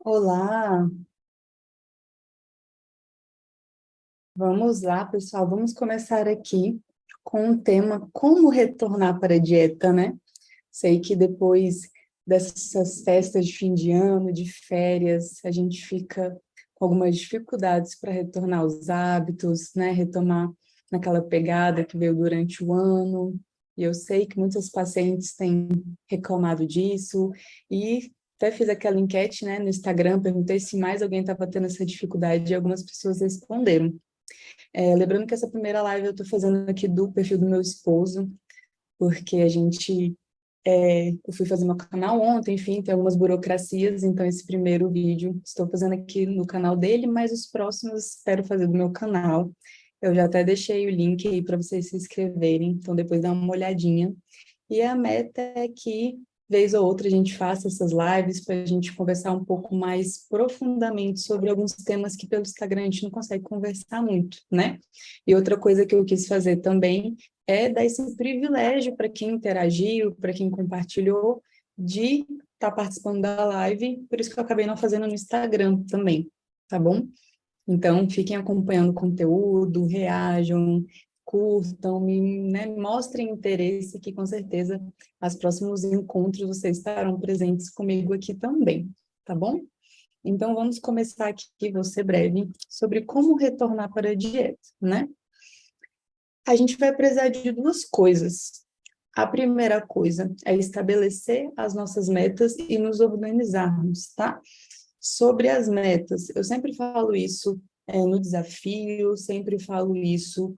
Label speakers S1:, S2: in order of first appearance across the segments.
S1: Olá, vamos lá, pessoal. Vamos começar aqui com o tema como retornar para a dieta, né? Sei que depois dessas festas de fim de ano, de férias, a gente fica com algumas dificuldades para retornar aos hábitos, né? Retomar naquela pegada que veio durante o ano. E eu sei que muitos pacientes têm reclamado disso e até fiz aquela enquete, né, no Instagram, perguntei se mais alguém estava tendo essa dificuldade e algumas pessoas responderam. Lembrando que essa primeira live eu estou fazendo aqui do perfil do meu esposo, porque eu fui fazer meu canal ontem, enfim, tem algumas burocracias, então esse primeiro vídeo estou fazendo aqui no canal dele, mas os próximos espero fazer do meu canal. Eu já até deixei o link aí para vocês se inscreverem, então depois dá uma olhadinha. E a meta é que, vez ou outra, a gente faça essas lives para a gente conversar um pouco mais profundamente sobre alguns temas que pelo Instagram a gente não consegue conversar muito, né? E outra coisa que eu quis fazer também é dar esse privilégio para quem interagiu, para quem compartilhou, de estar participando da live, por isso que eu acabei não fazendo no Instagram também, tá bom? Então, fiquem acompanhando o conteúdo, reajam, curtam, né, mostrem interesse, que com certeza, os próximos encontros vocês estarão presentes comigo aqui também, tá bom? Então, vamos começar aqui, vou ser breve, sobre como retornar para a dieta, né? A gente vai precisar de duas coisas. A primeira coisa é estabelecer as nossas metas e nos organizarmos, tá? Sobre as metas, eu sempre falo isso no desafio, sempre falo isso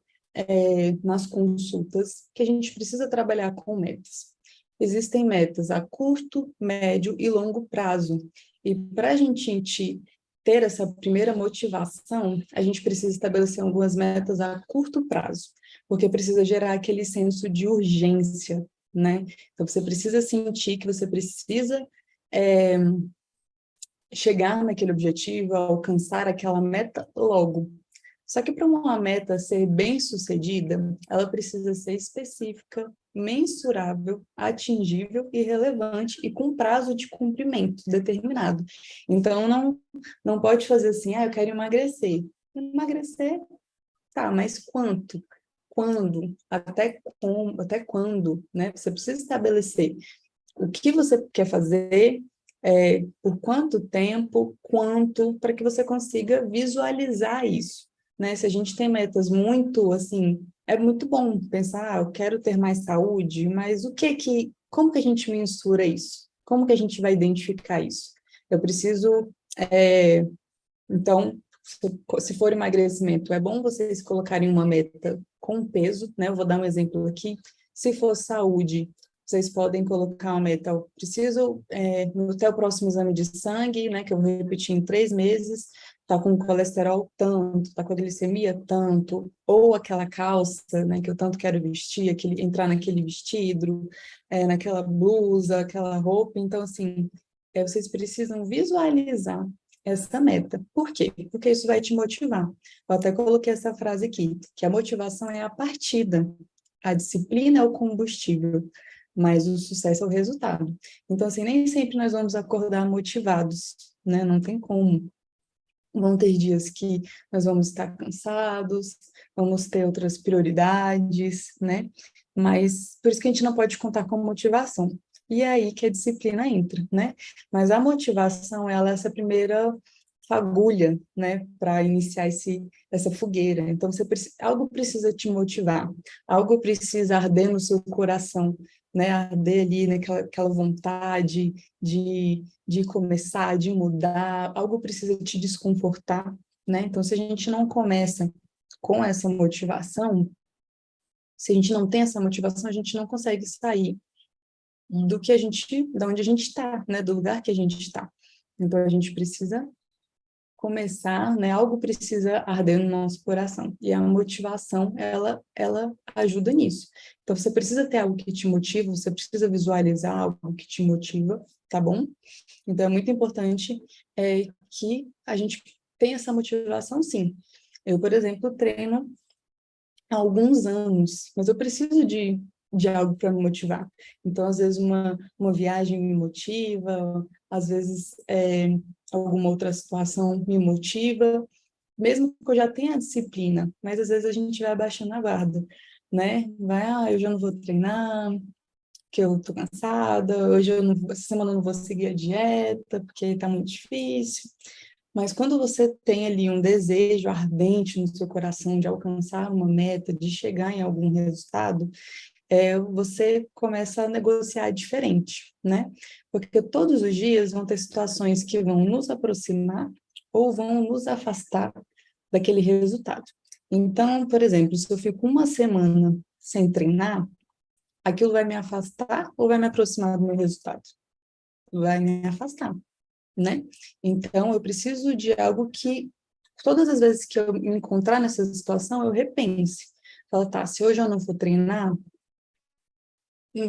S1: nas consultas, que a gente precisa trabalhar com metas. Existem metas a curto, médio e longo prazo. E para a gente ter essa primeira motivação, a gente precisa estabelecer algumas metas a curto prazo, porque precisa gerar aquele senso de urgência, né? Então, você precisa sentir que você precisa é, chegar naquele objetivo, alcançar aquela meta logo. Só que para uma meta ser bem-sucedida, ela precisa ser específica, mensurável, atingível e relevante e com prazo de cumprimento determinado. Então, não pode fazer assim, eu quero emagrecer. Emagrecer, tá, mas quanto? Quando? Até como? Até quando? Né? Você precisa estabelecer o que você quer fazer, por quanto tempo, quanto, para que você consiga visualizar isso, né? Se a gente tem metas muito, assim, é muito bom pensar, eu quero ter mais saúde, mas como que a gente mensura isso? Como que a gente vai identificar isso? Eu preciso, é, então, se for emagrecimento, é bom vocês colocarem uma meta com peso, né? Eu vou dar um exemplo aqui. Se for saúde, vocês podem colocar uma meta. Eu preciso, até o próximo exame de sangue, né? Que eu vou repetir em 3 meses, tá com colesterol tanto, tá com a glicemia tanto, ou aquela calça, né? Que eu tanto quero vestir, entrar naquele vestido, naquela blusa, aquela roupa. Então, assim, vocês precisam visualizar essa meta. Por quê? Porque isso vai te motivar. Eu até coloquei essa frase aqui, que a motivação é a partida, a disciplina é o combustível, mas o sucesso é o resultado. Então, assim, nem sempre nós vamos acordar motivados, né? Não tem como. Vão ter dias que nós vamos estar cansados, vamos ter outras prioridades, né? Mas por isso que a gente não pode contar com motivação. E é aí que a disciplina entra, né? Mas a motivação, ela é essa primeira fagulha, né, para iniciar essa fogueira. Então, algo precisa te motivar, algo precisa arder no seu coração, né, arder ali naquela aquela vontade de começar, de mudar, algo precisa te desconfortar, né? Então, se a gente não começa com essa motivação, se a gente não tem essa motivação, a gente não consegue sair da onde a gente está, né? Do lugar que a gente está. Então, a gente precisa começar, né? Algo precisa arder no nosso coração. E a motivação, ela ajuda nisso. Então, você precisa ter algo que te motiva, você precisa visualizar algo que te motiva, tá bom? Então, é muito importante que a gente tenha essa motivação, sim. Eu, por exemplo, treino há alguns anos, mas eu preciso de algo para me motivar. Então, às vezes, uma viagem me motiva, às vezes, alguma outra situação me motiva, mesmo que eu já tenha a disciplina, mas às vezes a gente vai abaixando a guarda, né? Eu já não vou treinar, que eu tô cansada, hoje eu não, essa semana eu não vou seguir a dieta, porque tá muito difícil. Mas quando você tem ali um desejo ardente no seu coração de alcançar uma meta, de chegar em algum resultado, você começa a negociar diferente, né? Porque todos os dias vão ter situações que vão nos aproximar ou vão nos afastar daquele resultado. Então, por exemplo, se eu fico uma semana sem treinar, aquilo vai me afastar ou vai me aproximar do meu resultado? Vai me afastar, né? Então, eu preciso de algo que, todas as vezes que eu me encontrar nessa situação, eu repense. Fala, tá, se hoje eu não for treinar,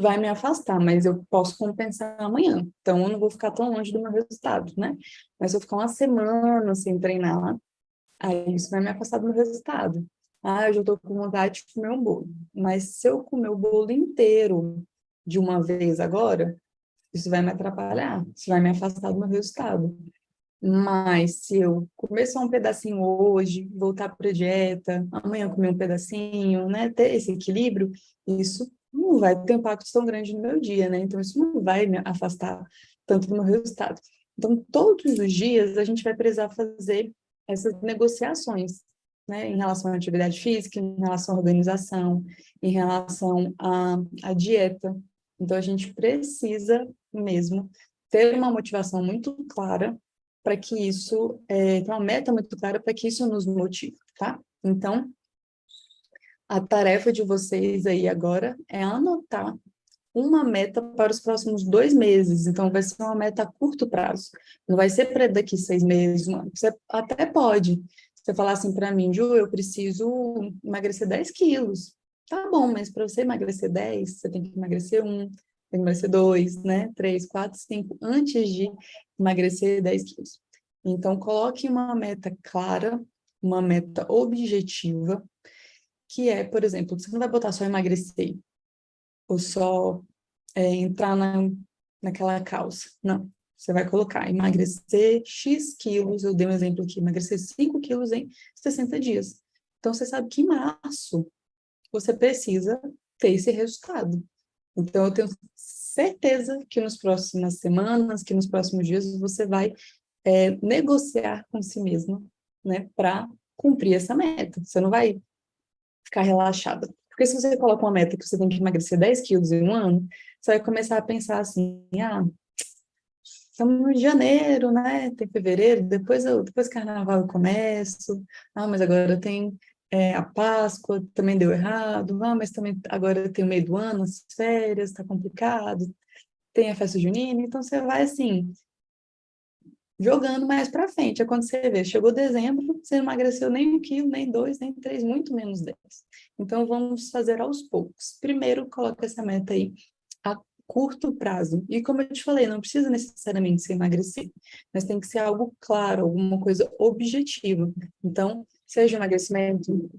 S1: vai me afastar, mas eu posso compensar amanhã. Então, eu não vou ficar tão longe do meu resultado, né? Mas se eu ficar uma semana sem treinar, aí isso vai me afastar do meu resultado. Ah, eu já estou com vontade de comer um bolo. Mas se eu comer o bolo inteiro de uma vez agora, isso vai me atrapalhar, isso vai me afastar do meu resultado. Mas se eu comer só um pedacinho hoje, voltar para a dieta, amanhã comer um pedacinho, né, ter esse equilíbrio, isso não vai ter um impacto tão grande no meu dia, né? Então isso não vai me afastar tanto do meu resultado. Então todos os dias a gente vai precisar fazer essas negociações, né, em relação à atividade física, em relação à organização, em relação à dieta. Então a gente precisa mesmo ter uma motivação muito clara para que isso, ter uma meta muito clara para que isso nos motive, tá? Então, a tarefa de vocês aí agora é anotar uma meta para os próximos 2 meses. Então, vai ser uma meta a curto prazo. Não vai ser para daqui 6 meses, um ano. Você até pode. Você falar assim para mim, Ju, eu preciso emagrecer 10 quilos. Tá bom, mas para você emagrecer 10, você tem que emagrecer 1, tem que emagrecer 2, né? 3, 4, 5, antes de emagrecer 10 quilos. Então, coloque uma meta clara, uma meta objetiva, que é, por exemplo, você não vai botar só emagrecer, ou só entrar naquela calça. Não. Você vai colocar emagrecer X quilos, eu dei um exemplo aqui, emagrecer 5 quilos em 60 dias. Então, você sabe que em março você precisa ter esse resultado. Então, eu tenho certeza que nas próximas semanas, que nos próximos dias, você vai negociar com si mesmo, né, para cumprir essa meta. Você não vai ficar relaxada. Porque se você coloca uma meta que você tem que emagrecer 10 quilos em um ano, você vai começar a pensar assim, estamos em janeiro, né? Tem fevereiro, depois carnaval eu começo. Mas agora tem a Páscoa, também deu errado. Mas também agora tem o meio do ano, as férias, tá complicado. Tem a festa junina, então você vai assim, jogando mais para frente. É quando você vê, chegou dezembro, você não emagreceu nem 1 quilo, nem 2, nem 3, muito menos 10. Então, vamos fazer aos poucos. Primeiro, coloca essa meta aí a curto prazo. E como eu te falei, não precisa necessariamente se emagrecer, mas tem que ser algo claro, alguma coisa objetiva. Então, seja emagrecimento,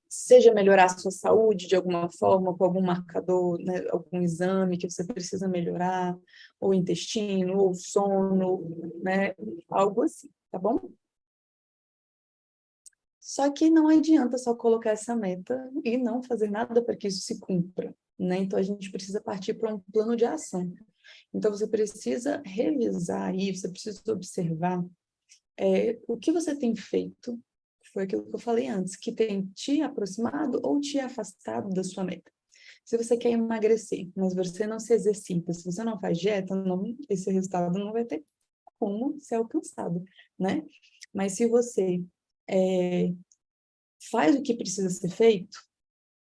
S1: seja melhorar a sua saúde de alguma forma, com algum marcador, né, algum exame que você precisa melhorar, ou intestino, ou sono, né, algo assim, tá bom? Só que não adianta só colocar essa meta e não fazer nada para que isso se cumpra, né? Então a gente precisa partir para um plano de ação. Então você precisa revisar aí, você precisa observar o que você tem feito, foi aquilo que eu falei antes, que tem te aproximado ou te afastado da sua meta. Se você quer emagrecer, mas você não se exercita, se você não faz dieta, esse resultado não vai ter como ser alcançado, né? Mas se você faz o que precisa ser feito,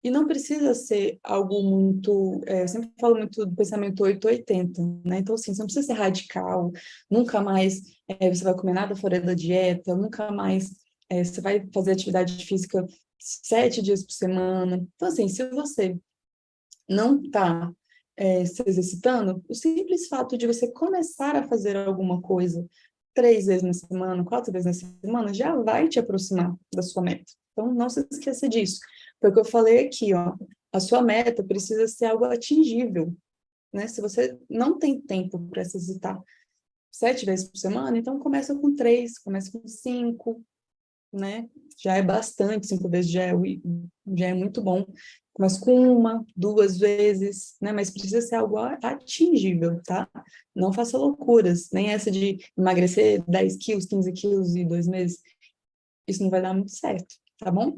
S1: e não precisa ser algo muito... eu sempre falo muito do pensamento 880, né? Então, assim, você não precisa ser radical, nunca mais você vai comer nada fora da dieta, nunca mais você vai fazer atividade física 7 dias por semana. Então, assim, se você não está se exercitando, o simples fato de você começar a fazer alguma coisa 3 vezes na semana, 4 vezes na semana, já vai te aproximar da sua meta. Então, não se esqueça disso. Foi o que eu falei aqui, ó. A sua meta precisa ser algo atingível, né? Se você não tem tempo para se exercitar 7 vezes por semana, então começa com 3, começa com 5, né? Já é bastante, 5 vezes já é muito bom. Começa com 1, 2 vezes, né? Mas precisa ser algo atingível, tá? Não faça loucuras, nem essa de emagrecer 10 quilos, 15 quilos em 2 meses. Isso não vai dar muito certo, tá bom?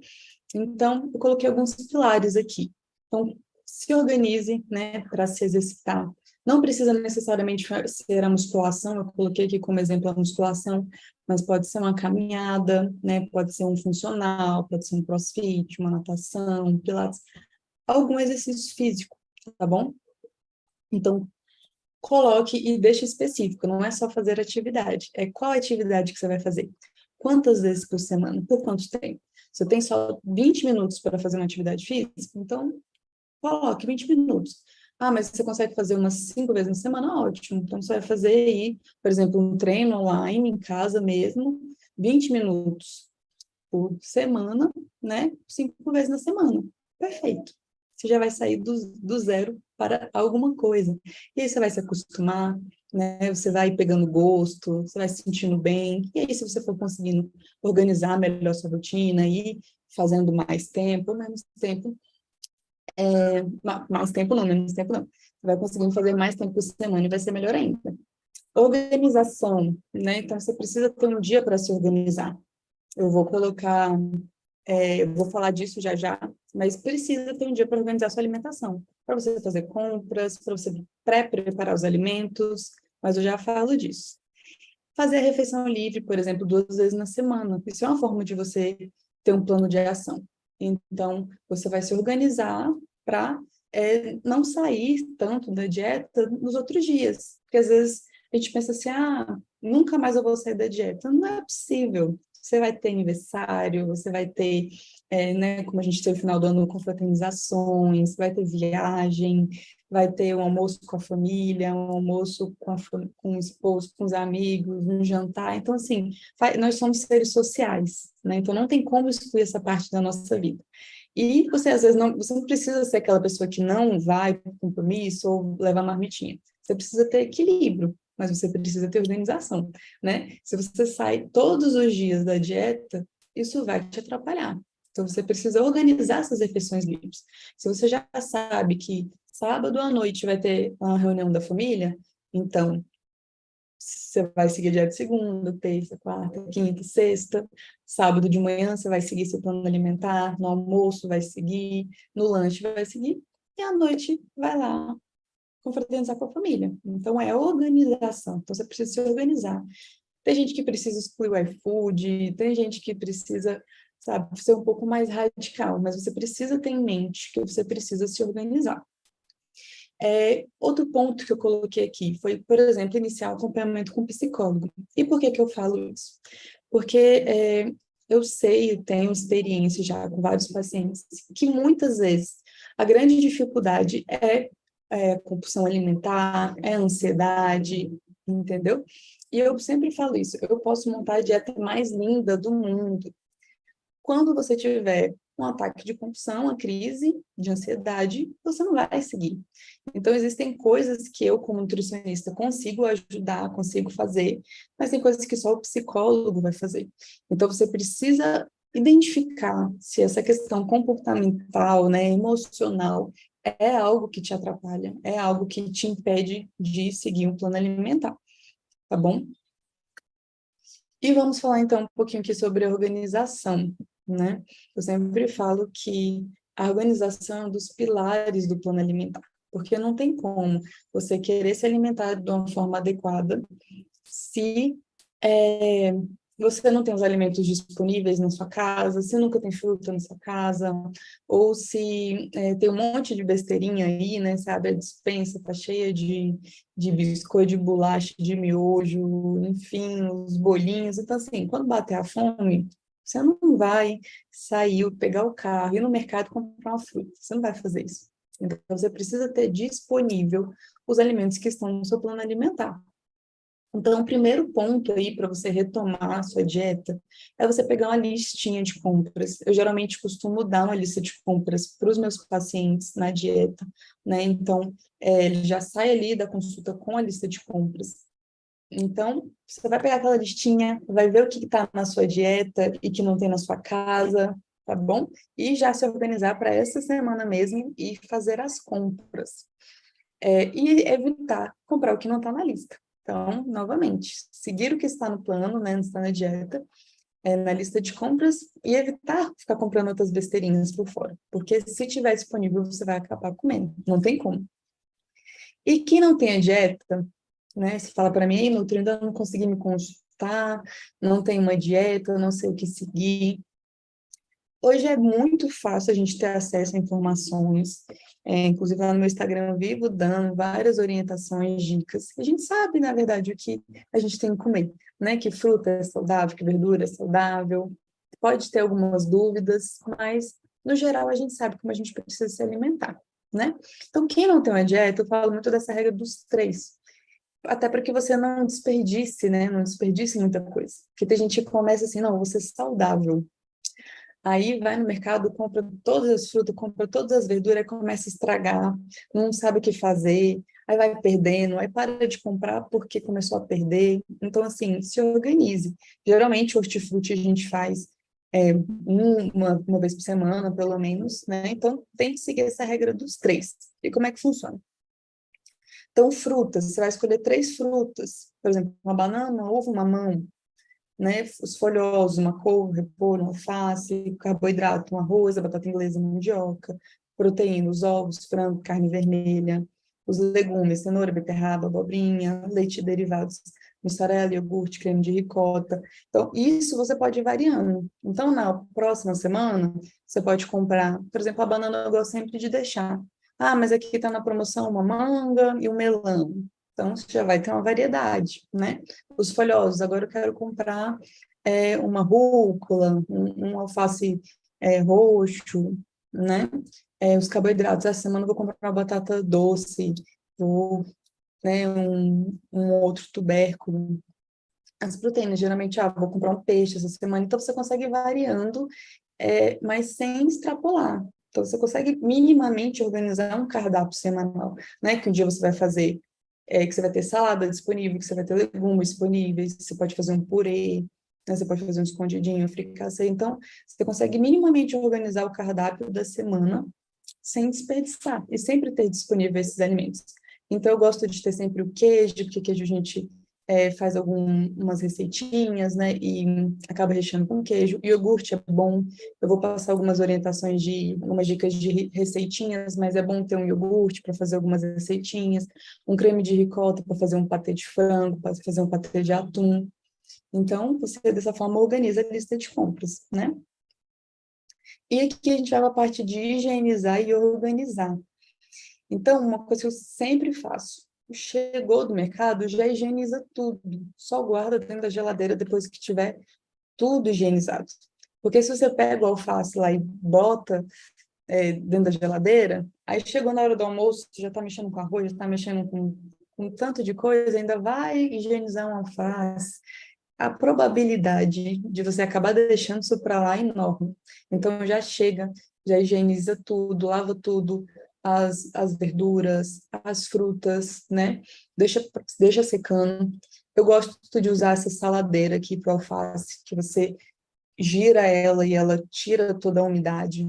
S1: Então, eu coloquei alguns pilares aqui. Então, se organize, né, para se exercitar. Não precisa necessariamente ser a musculação, eu coloquei aqui como exemplo a musculação, mas pode ser uma caminhada, né, pode ser um funcional, pode ser um crossfit, uma natação, um pilates, algum exercício físico, tá bom? Então, coloque e deixe específico, não é só fazer atividade, é qual atividade que você vai fazer. Quantas vezes por semana? Por quanto tempo? Você tem só 20 minutos para fazer uma atividade física? Então, coloque 20 minutos. Ah, mas você consegue fazer umas 5 vezes na semana? Ótimo. Então, você vai fazer aí, por exemplo, um treino online, em casa mesmo, 20 minutos por semana, né? 5 vezes na semana. Perfeito. Você já vai sair do zero para alguma coisa. E aí você vai se acostumar, né? Você vai pegando gosto, você vai se sentindo bem. E aí, se você for conseguindo organizar melhor sua rotina e fazendo mais tempo, menos tempo, mais tempo não, menos tempo não. Você vai conseguindo fazer mais tempo por semana e vai ser melhor ainda. Organização, né? Então, você precisa ter um dia para se organizar. Eu vou colocar, eu vou falar disso já já, mas precisa ter um dia para organizar sua alimentação, para você fazer compras, para você pré-preparar os alimentos, mas eu já falo disso. Fazer a refeição livre, por exemplo, 2 vezes na semana. Isso é uma forma de você ter um plano de ação. Então, você vai se organizar para não sair tanto da dieta nos outros dias. Porque às vezes a gente pensa assim, nunca mais eu vou sair da dieta. Não é possível. Você vai ter aniversário, você vai ter, né, como a gente teve no final do ano, confraternizações, vai ter viagem, vai ter um almoço com a família, um almoço com o esposo, com os amigos, um jantar. Então, assim, nós somos seres sociais, né? Então, não tem como excluir essa parte da nossa vida. E você, às vezes, você não precisa ser aquela pessoa que não vai para o compromisso ou levar marmitinha. Você precisa ter equilíbrio, mas você precisa ter organização, né? Se você sai todos os dias da dieta, isso vai te atrapalhar. Então, você precisa organizar essas refeições livres. Se você já sabe que sábado à noite vai ter uma reunião da família, então você vai seguir dia de segunda, terça, quarta, quinta, sexta. Sábado de manhã você vai seguir seu plano alimentar, no almoço vai seguir, no lanche vai seguir, e à noite vai lá confraternizar com a família. Então é organização. Então você precisa se organizar. Tem gente que precisa excluir o iFood, tem gente que precisa, sabe, ser um pouco mais radical, mas você precisa ter em mente que você precisa se organizar. Outro ponto que eu coloquei aqui foi, por exemplo, iniciar o acompanhamento com psicólogo. E por que que eu falo isso? Porque eu sei, eu tenho experiência já com vários pacientes, que muitas vezes a grande dificuldade é compulsão alimentar, é ansiedade, entendeu? E eu sempre falo isso, eu posso montar a dieta mais linda do mundo. Quando você tiver um ataque de compulsão, uma crise de ansiedade, você não vai seguir. Então, existem coisas que eu, como nutricionista, consigo ajudar, consigo fazer, mas tem coisas que só o psicólogo vai fazer. Então, você precisa identificar se essa questão comportamental, né, emocional, é algo que te atrapalha, é algo que te impede de seguir um plano alimentar, tá bom? E vamos falar então um pouquinho aqui sobre a organização, né? Eu sempre falo que a organização é um dos pilares do plano alimentar, porque não tem como você querer se alimentar de uma forma adequada se é, você não tem os alimentos disponíveis na sua casa, se nunca tem fruta na sua casa, ou se tem um monte de besteirinha aí, né? Você abre a despensa, tá cheia de biscoito, de bolacha, de miojo, enfim, os bolinhos. Então, assim, quando bater a fome, você não vai sair, pegar o carro, ir no mercado e comprar uma fruta. Você não vai fazer isso. Então, você precisa ter disponível os alimentos que estão no seu plano alimentar. Então, o primeiro ponto aí para você retomar a sua dieta é você pegar uma listinha de compras. Eu geralmente costumo dar uma lista de compras para os meus pacientes na dieta, né? Então, ele já sai ali da consulta com a lista de compras. Então, você vai pegar aquela listinha, vai ver o que está na sua dieta e que não tem na sua casa, tá bom? E já se organizar para essa semana mesmo e fazer as compras. E evitar comprar o que não está na lista. Então, novamente, seguir o que está no plano, né, não está na dieta, na lista de compras e evitar ficar comprando outras besteirinhas por fora. Porque se tiver disponível, você vai acabar comendo. Não tem como. E quem não tem a dieta, né? Se fala para mim, Nutri, ainda não consegui me consultar, não tenho uma dieta, não sei o que seguir. Hoje é muito fácil a gente ter acesso a informações, inclusive lá no meu Instagram eu vivo dando várias orientações, dicas. A gente sabe, na verdade, o que a gente tem que comer, né? Que fruta é saudável, que verdura é saudável. Pode ter algumas dúvidas, mas no geral a gente sabe como a gente precisa se alimentar, né? Então, quem não tem uma dieta, eu falo muito dessa regra dos três. Até para que você não desperdice, né? Não desperdice muita coisa. Porque tem gente que começa assim, não, vou ser saudável. Aí vai no mercado, compra todas as frutas, compra todas as verduras, começa a estragar, não sabe o que fazer, aí vai perdendo, aí para de comprar porque começou a perder. Então, assim, se organize. Geralmente, hortifruti a gente faz uma vez por semana, pelo menos, né? Então, tem que seguir essa regra dos três. E como é que funciona? Então, frutas, você vai escolher três frutas, por exemplo, uma banana, uma uva, uma mamão, né? Os folhosos, uma couve, repolho, alface, carboidrato, um arroz, a batata inglesa, a mandioca, proteína, os ovos, frango, carne vermelha, os legumes, cenoura, beterraba, abobrinha, leite e derivados, mussarela, iogurte, creme de ricota. Então, isso você pode ir variando. Então, na próxima semana, você pode comprar, por exemplo, a banana eu gosto sempre de deixar. Ah, mas aqui está na promoção uma manga e um melão. Então, você já vai ter uma variedade, né? Os folhosos, agora eu quero comprar uma rúcula, um alface roxo, né? Os carboidratos, essa semana eu vou comprar uma batata doce, vou, né, um outro tubérculo. As proteínas, geralmente, vou comprar um peixe essa semana, então você consegue ir variando, mas sem extrapolar. Então, você consegue minimamente organizar um cardápio semanal, né? Que um dia você vai fazer, que você vai ter salada disponível, que você vai ter legumes disponíveis, você pode fazer um purê, né? Você pode fazer um escondidinho, um fricassê. Então, você consegue minimamente organizar o cardápio da semana sem desperdiçar e sempre ter disponível esses alimentos. Então, eu gosto de ter sempre o queijo, porque queijo a gente faz algumas receitinhas, né, e acaba recheando com queijo. Iogurte é bom, eu vou passar algumas orientações algumas dicas de receitinhas, mas é bom ter um iogurte para fazer algumas receitinhas, um creme de ricota para fazer um patê de frango, para fazer um patê de atum. Então, você dessa forma organiza a lista de compras, né? E aqui a gente vai para a parte de higienizar e organizar. Então, uma coisa que eu sempre faço, chegou do mercado, já higieniza tudo, só guarda dentro da geladeira depois que tiver tudo higienizado. Porque se você pega o alface lá e bota dentro da geladeira, aí chegou na hora do almoço, você já está mexendo com arroz, já está mexendo com tanto de coisa, ainda vai higienizar um alface. A probabilidade de você acabar deixando isso para lá é enorme. Então, já chega, já higieniza tudo, lava tudo, as verduras, as frutas, né? Deixa secando. Eu gosto de usar essa saladeira aqui para alface, que você gira ela e ela tira toda a umidade.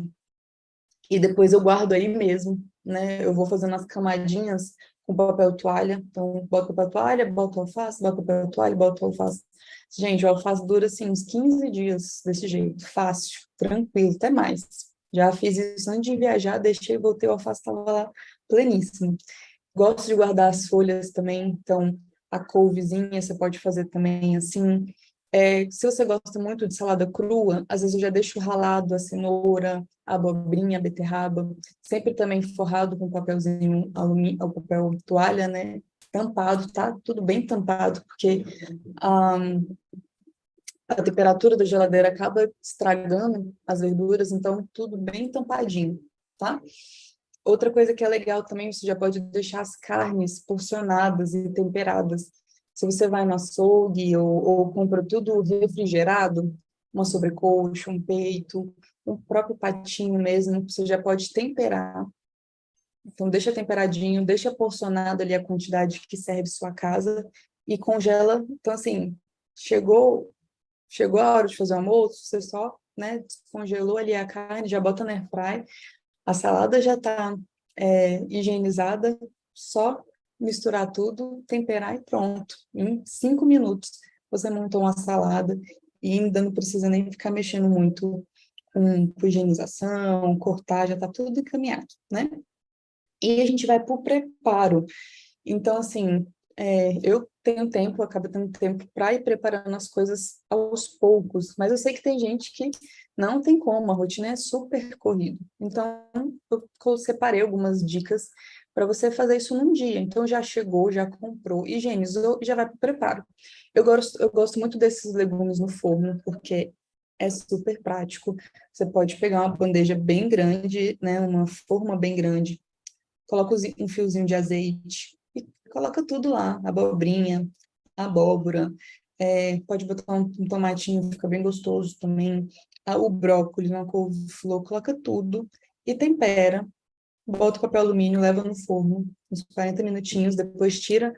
S1: E depois eu guardo aí mesmo, né? Eu vou fazendo as camadinhas com papel toalha. Então, boto papel toalha, boto alface, boto papel toalha, boto alface. Gente, o alface dura, assim, uns 15 dias desse jeito. Fácil, tranquilo, até mais. Já fiz isso antes de viajar, deixei, voltei, o alface estava lá pleníssimo. Gosto de guardar as folhas também, então a couvezinha você pode fazer também assim. Se você gosta muito de salada crua, às vezes eu já deixo ralado a cenoura, a abobrinha, a beterraba, sempre também forrado com papelzinho alumínio, o papel toalha, né? Tampado, tá? Tudo bem tampado, porque a temperatura da geladeira acaba estragando as verduras, então tudo bem tampadinho, tá? Outra coisa que é legal também, você já pode deixar as carnes porcionadas e temperadas. Se você vai no açougue ou compra tudo refrigerado, uma sobrecoxa, um peito, um próprio patinho mesmo, você já pode temperar. Então, deixa temperadinho, deixa porcionado ali a quantidade que serve sua casa e congela. Então, assim, chegou a hora de fazer o almoço, você só, né, descongelou ali a carne, já bota na airfry, a salada já está higienizada, só misturar tudo, temperar e pronto. Em 5 minutos você montou uma salada e ainda não precisa nem ficar mexendo muito com higienização, cortar, já está tudo encaminhado, né? E a gente vai para o preparo. Então, assim, eu tenho tempo, eu acabo tendo tempo para ir preparando as coisas aos poucos, mas eu sei que tem gente que não tem como, a rotina é super corrida. Então, eu separei algumas dicas para você fazer isso num dia. Então, já chegou, já comprou, higienizou e já vai para o preparo. Eu gosto muito desses legumes no forno, porque é super prático. Você pode pegar uma bandeja bem grande, né, uma forma bem grande, coloca um fiozinho de azeite e coloca tudo lá, abobrinha, abóbora, pode botar um tomatinho, fica bem gostoso também, o brócolis, uma couve-flor, coloca tudo e tempera, bota o papel alumínio, leva no forno uns 40 minutinhos, depois tira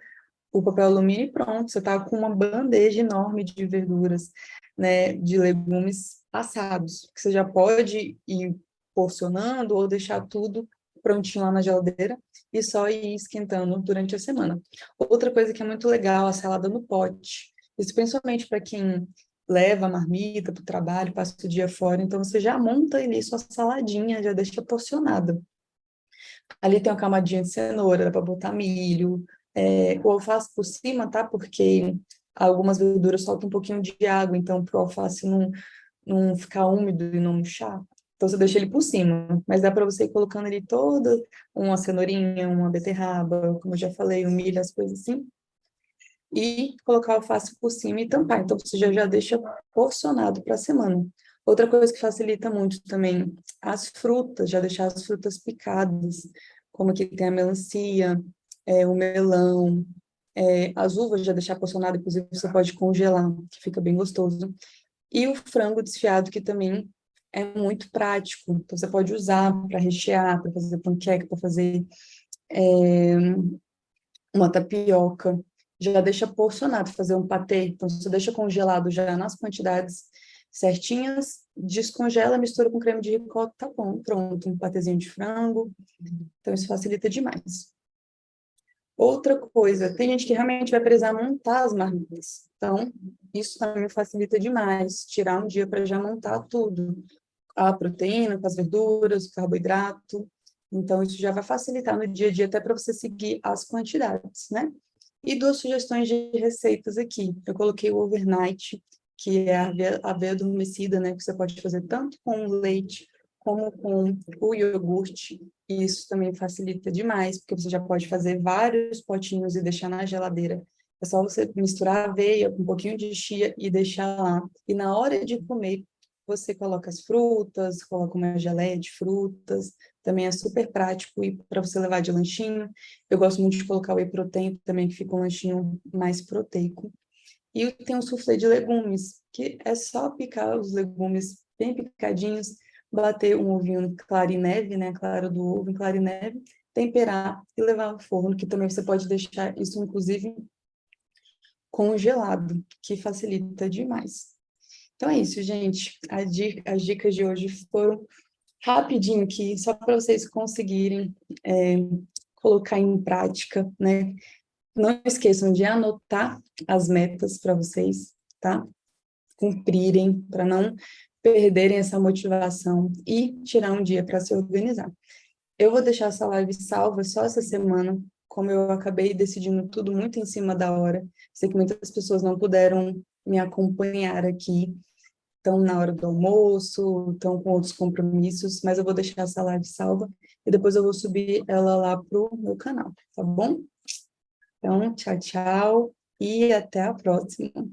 S1: o papel alumínio e pronto, você tá com uma bandeja enorme de verduras, né, de legumes assados, que você já pode ir porcionando ou deixar tudo prontinho lá na geladeira e só ir esquentando durante a semana. Outra coisa que é muito legal, a salada no pote. Isso principalmente para quem leva a marmita para o trabalho, passa o dia fora, então você já monta ali sua saladinha, já deixa porcionada. Ali tem uma camadinha de cenoura, dá para botar milho, o alface por cima, tá? Porque algumas verduras soltam um pouquinho de água, então para o alface não ficar úmido e não murchar. Então você deixa ele por cima, mas dá para você ir colocando ali toda uma cenourinha, uma beterraba, como eu já falei, um milho, as coisas assim, e colocar o alface por cima e tampar. Então você já deixa porcionado para a semana. Outra coisa que facilita muito também, as frutas, já deixar as frutas picadas, como aqui tem a melancia, o melão, as uvas já deixar porcionado, inclusive você pode congelar, que fica bem gostoso. E o frango desfiado, que também é muito prático. Então, você pode usar para rechear, para fazer panqueca, para fazer é, uma tapioca. Já deixa porcionado, fazer um patê. Então, você deixa congelado já nas quantidades certinhas, descongela, mistura com creme de ricota, tá bom, pronto. Um patezinho de frango. Então, isso facilita demais. Outra coisa, tem gente que realmente vai precisar montar as marmitas. Então, isso também facilita demais, tirar um dia para já montar tudo. A proteína, com as verduras, o carboidrato. Então, isso já vai facilitar no dia a dia, até para você seguir as quantidades, né? E duas sugestões de receitas aqui. Eu coloquei o overnight, que é a aveia adormecida, né? Que você pode fazer tanto com leite como com o iogurte. E isso também facilita demais, porque você já pode fazer vários potinhos e deixar na geladeira. É só você misturar a aveia com um pouquinho de chia e deixar lá. E na hora de comer, você coloca as frutas, coloca uma geleia de frutas, também é super prático e para você levar de lanchinho. Eu gosto muito de colocar o whey protein também, que fica um lanchinho mais proteico. E tem o soufflé de legumes, que é só picar os legumes bem picadinhos, bater um ovinho claro em neve, né, clara do ovo em clara em neve, temperar e levar ao forno, que também você pode deixar isso, inclusive, congelado, que facilita demais. Então é isso, gente. As dicas de hoje foram rapidinho aqui, só para vocês conseguirem é, colocar em prática, né? Não esqueçam de anotar as metas para vocês, tá? Cumprirem, para não perderem essa motivação e tirar um dia para se organizar. Eu vou deixar essa live salva só essa semana, como eu acabei decidindo tudo muito em cima da hora. Sei que muitas pessoas não puderam me acompanhar aqui, estão na hora do almoço, estão com outros compromissos, mas eu vou deixar essa live salva e depois eu vou subir ela lá pro meu canal, tá bom? Então, tchau, tchau e até a próxima.